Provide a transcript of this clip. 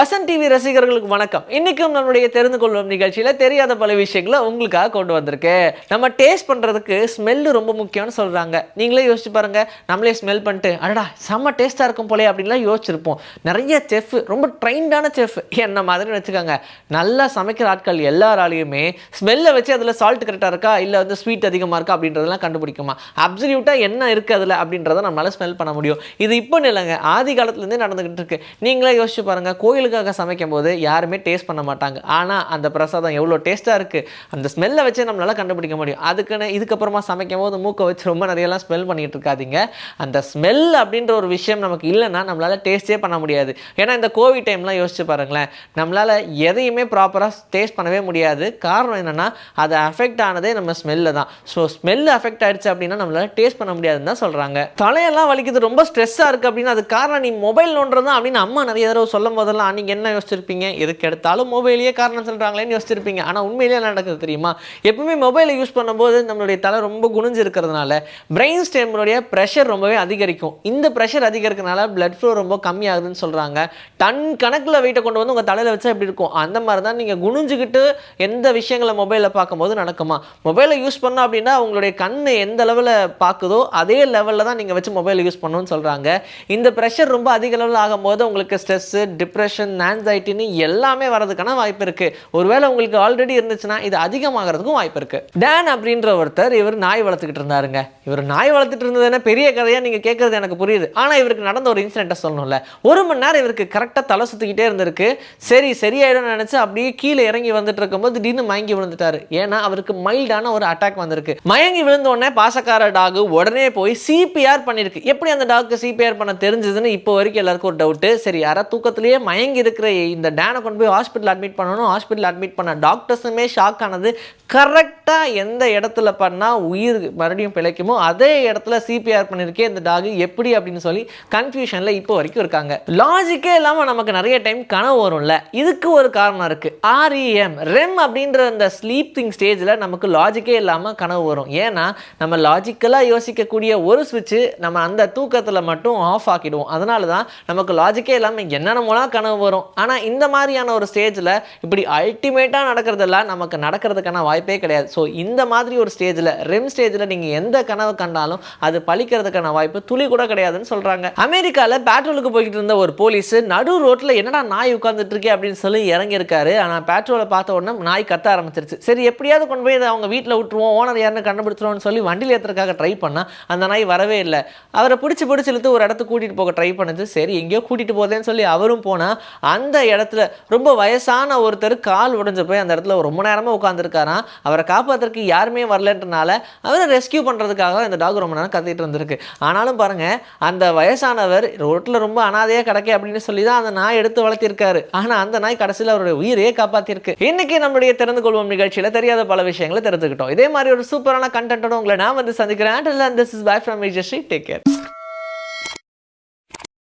Vasanth TV ரசிகர்களுக்கு வணக்கம். இன்னைக்கும் நம்மளுடைய தெரிந்து கொள்ளும் நிகழ்ச்சியில் தெரியாத பல விஷயங்களை உங்களுக்காக கொண்டு வந்திருக்கேன். நம்ம டேஸ்ட் பண்ணுறதுக்கு ஸ்மெல்லு ரொம்ப முக்கியம்னு சொல்கிறாங்க. நீங்களே யோசிச்சு பாருங்கள். நம்மளே ஸ்மெல் பண்ணிட்டு அடடா செம்ம டேஸ்ட்டாக இருக்கும் போலே அப்படின்லாம் யோசிச்சிருப்போம். நிறைய செஃப், ரொம்ப ட்ரைன்டான செஃப் என்ன மாதிரி வச்சுக்காங்க, நல்லா சமைக்கிற ஆட்கள் எல்லாராலையுமே ஸ்மெல்லை வச்சு அதில் சால்ட் கரெக்டாக இருக்கா இல்லை வந்து ஸ்வீட் அதிகமாக இருக்கா அப்படின்றதெல்லாம் கண்டுபிடிக்குமா, அப்சல்யூட்டாக என்ன இருக்குது அதில் அப்படின்றத நம்மளால் ஸ்மெல் பண்ண முடியும். இது இப்போ இல்லைங்க, ஆதி காலத்துலேருந்தே நடந்துக்கிட்டு இருக்கு. நீங்களே யோசிச்சு பாருங்கள், கோயிலுக்காக சமைக்கும் போது யாருமே டேஸ்ட் பண்ண மாட்டாங்க. ஆனால் அந்த பிரசாதம் எவ்வளோ டேஸ்ட்டாக இருக்குது, அந்த ஸ்மெல்லை வச்சு நம்மளால் கண்டுபிடிக்க முடியும். அதுக்குன்னு இதுக்கப்புறமா சமைக்கும் போது மூக்கை வச்சு ரொம்ப நிறையலாம் ஸ்மெல் பண்ணிகிட்டு இருக்காதிங்க. அந்த ஸ்மெல் அப்படின்ற ஒரு விஷயம் நமக்கு இல்லைன்னா நம்மளால் டேஸ்ட்டே பண்ண முடியாது. ஏன்னா இந்த கோவிட் டைம்லாம் யோசிச்சு பாருங்களேன், நம்மளால் எதையுமே ப்ராப்பராக டேஸ்ட் பண்ணவே முடியாது. காரணம் என்னென்னா அது அஃபெக்ட் ஆனதே நம்ம ஸ்மெல்லில் தான். ஸோ ஸ்மெல் அஃபெக்ட் ஆகிடுச்சு அப்படின்னா நம்மளால் டேஸ்ட் பண்ண முடியாதுன்னு தான் சொல்கிறாங்க. தலையெல்லாம் வலிக்குது, ரொம்ப ஸ்ட்ரெஸ்ஸாக இருக்குது அப்படின்னா அது காரணம் நீ மொபைல் நோண்டுறதான் அப்படின்னு அம்மா நிறைய தடவை சொல்லும் போதெல்லாம் நீங்கள் என்ன யோசிச்சிருப்பீங்க, எதுக்கு எடுத்தாலும் மொபைலையே காரணம் சொல்கிறாங்களேன்னு யோசிச்சிருப்பீங்க. ஆனால் உண்மையிலேயே என்ன நடக்குது தெரியுமா? எப்பவுமே மொபைலை யூஸ் பண்ணும்போது நம்மளுடைய தலை ரொம்ப குனிஞ்சு இருக்கிறதுனால பிரெயின் ஸ்டெம்னுடைய ப்ரெஷர் ரொம்பவே அதிகரிக்கும். இந்த ப்ரெஷர் அதிகரிக்கிறதுனால பிளட் ஃப்ளோ ரொம்ப கம்மியாகுதுன்னு சொல்கிறாங்க. டன் கணக்கில் வெயிட்டை கொண்டு வந்து உங்கள் தலையில் வச்சா எப்படி இருக்கும், அந்த மாதிரி தான் நீங்கள் குனிஞ்சுக்கிட்டு எந்த விஷயங்களை மொபைலில் பார்க்கும்போது நடக்குமா. மொபைலை யூஸ் பண்ணோம் அப்படின்னா உங்களுடைய கண் எந்த லெவலில் பார்க்குதோ அதே லெவலில் தான் நீங்கள் வச்சு மொபைலை யூஸ் பண்ணணும்னு சொல்கிறாங்க. இந்த ப்ரெஷர் ரொம்ப அதிக லெவலில் ஆகும்போது உங்களுக்கு ஸ்ட்ரெஸ்ஸு, டிப்ரெஷன், ஆன்சைட்டின்னு எல்லாமே வரதுக்கான வாய்ப்பு இருக்குது. ஒருவேளை உங்களுக்கு ஆல்ரெடி இருந்துச்சுன்னா இது அதிகமாகிறதுக்கும் வாய்ப்பு இருக்குது. டேன் அப்படின்ற ஒருத்தர், இவர் நாய் வளர்த்துக்கிட்டு இருந்தாருங்க. இவர் நாய் வளர்த்துட்டு இருந்ததுன்னா பெரிய கதையாக நீங்கள் கேட்குறது எனக்கு புரியுது. ஆனால் இவருக்கு நடந்த ஒரு இன்சிடென்ட்டை சொல்லணும்ல. 1 மணி நேரம் இவருக்கு கரெக்டாக தலை சுற்றிக்கிட்டே இருந்திருக்கு. சரியாயிடும் நினச்சி அப்படியே கீழே இறங்கி வந்துட்டு இருக்கும்போது திடீர்னு மயங்கி விழுந்துட்டாரு. ஏன்னா அவருக்கு மைல்டான ஒரு அட்டாக் வந்திருக்கு. மயங்கி விழுந்த உடனே பாசக்கார டாக் உடனே போய் சிபிஆர் பண்ணிருக்கு. எப்படி அந்த டாக்கு சிபிஆர் பண்ண தெரிஞ்சதுன்னு இப்போ வரைக்கும் எல்லாருக்கும் ஒரு டவுட்டு. சரி, யாரா தூக்கத்திலேயே மயங்கி இருக்கிற இந்த டேனை கொண்டு போய் ஹாஸ்பிட்டல் அட்மிட் பண்ணணும். ஹாஸ்பிட்டல் அட்மிட் பண்ண டாக்டர்ஸுமே ஷாக் ஆனது. கரெக்டாக எந்த இடத்துல பண்ணால் உயிர் மறுபடியும் பிழைக்குமோ அதே இடத்துல சிபிஆர் பண்ணியிருக்கே இந்த டாக், எப்படி அப்படின்னு சொல்லி கன்ஃபியூஷனில் இப்போ வரைக்கும் இருக்காங்க. லாஜிக்கே இல்லாமல் நமக்கு நிறைய டைம் கனவு வரும்ல. இதுக்கு ஒரு காரணம் இருக்குது. REM அப்படின்ற அந்த ஸ்லீப்பிங் ஸ்டேஜில் நமக்கு லாஜிக்கே இல்லாமல் கனவு வரும். ஏன்னா நம்ம லாஜிக்கலாக யோசிக்கக்கூடிய ஒரு சுவிட்சு நம்ம அந்த தூக்கத்தில் மட்டும் ஆஃப் ஆக்கிடுவோம். அதனால தான் நமக்கு லாஜிக்கே இல்லாமல் என்னென்னமோலாம் கனவு வரும். ஆனால் இந்த மாதிரியான ஒரு ஸ்டேஜில் இப்படி அல்டிமேட்டாக நடக்கிறதெல்லாம் நமக்கு நடக்கிறதுக்கான வாய்ப்பே கிடையாது. ஸோ இந்த மாதிரி ஒரு ஸ்டேஜில், REM ஸ்டேஜில் நீங்கள் எந்த கனவு கண்டாலும் அது பழிக்கிறதுக்கான வாய்ப்பு துளி கூட கிடையாதுன்னு சொல்கிறாங்க. அமெரிக்காவில் பேட்ரோலுக்கு போய்கிட்டு இருந்த ஒரு போலீஸ் நடு ரோட்டில் என்னடா நாய் உட்காந்துட்டு இருக்கே அப்படின்னு சொல்லி இறங்கியிருக்காரு. ஆனால் பேட்ரோலை பார்த்த உடனே நாய் கத்த ஆரம்பிச்சிருச்சு. சரி, எப்படியாவது கொண்டு போய் அவங்க வீட்டில் விட்டுருவோம், ஓனர் யாருன்னு கண்டுபிடிச்சிருவோம்னு சொல்லி வண்டியில் ஏற்றுறதுக்காக ட்ரை பண்ணால் அந்த நாய் வரவே இல்லை. அவரை பிடிச்சி இழுத்து ஒரு இடத்துக்கு கூட்டிகிட்டு போக ட்ரை பண்ணுது. சரி, எங்கேயோ கூட்டிகிட்டு போதேன்னு சொல்லி அவரும் போனால் அந்த இடத்துல ரொம்ப வயசான ஒருத்தர் கால் உடைஞ்சு போய் அந்த இடத்துல ரொம்ப நேரமாக உட்காந்துருக்காராம். அவரை காப்பாற்றுறதுக்கு யாருமே வரலன்றனால அவரை ரெஸ்கியூ பண்ணுறதுக்காக இந்த டாக் ரொம்ப நேரம் கத்திட்டு இருந்திருக்கு. ஆனாலும் பாருங்கள், அந்த வயசானவர் ரோட்டில் ரொம்ப அனாதையாக கிடக்கே அப்படின்னு சொல்லி தான் அந்த நாய் எடுத்து வளர்த்திருக்காரு. ஆனால் அந்த நாய் கடைசியில் அவருடைய உயிரையே காப்பாற்றிருக்கு. இன்னைக்கு நம்மளுடைய தெரிந்து கொள்வோம் நிகழ்ச்சியில் தெரியாத பல விஷயங்களை தெரிஞ்சுக்கிட்டோம். இதே மாதிரி ஒரு சூப்பரான கண்டென்ட்டோட உங்களை நான் வந்து சந்திக்கிறேன். Until then, this is bye from me, Jashri. Take care.